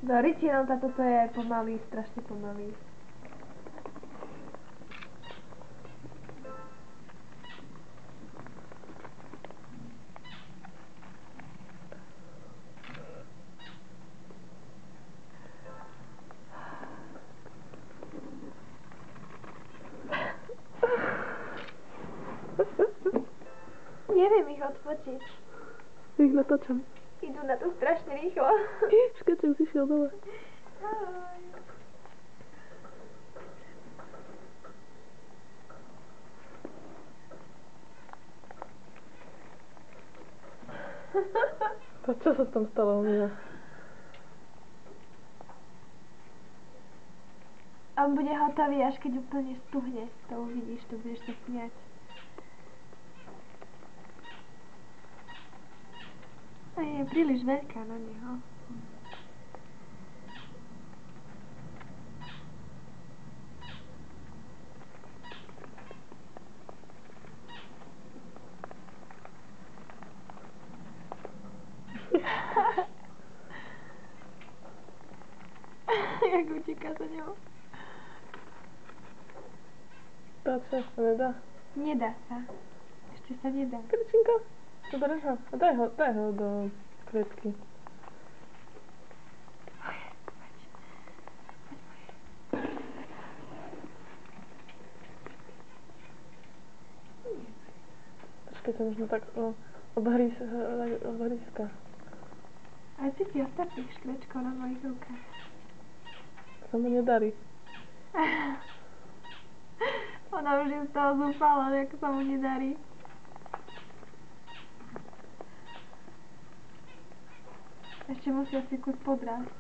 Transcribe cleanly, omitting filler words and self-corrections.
No Richie, táto to je pomalý, strašne pomalý. Neviem ich odfotiť. Ich natáčam. Idú na to strašne rýchlo. Škeček si šiel dole. Ahoj. Čo sa tam stalo u mňa? On bude hotový, až keď úplne stuhne. To uvidíš, to budeš sa smiať. A je príliš veľká na neho. Jak uteká za ňou. Tá sa nedá? Nedá sa. Ešte sa nedá. Kričinka, zoberieš ho. A daj ho do klietky. Počkaj sa možno tak obhrízka. A cíti ostatných škrečkov na mojich rukách. Sa mu nedarí. Ona už je z toho zúfala, ako sa mu nedarí. Ešte musí asi kus podrásť.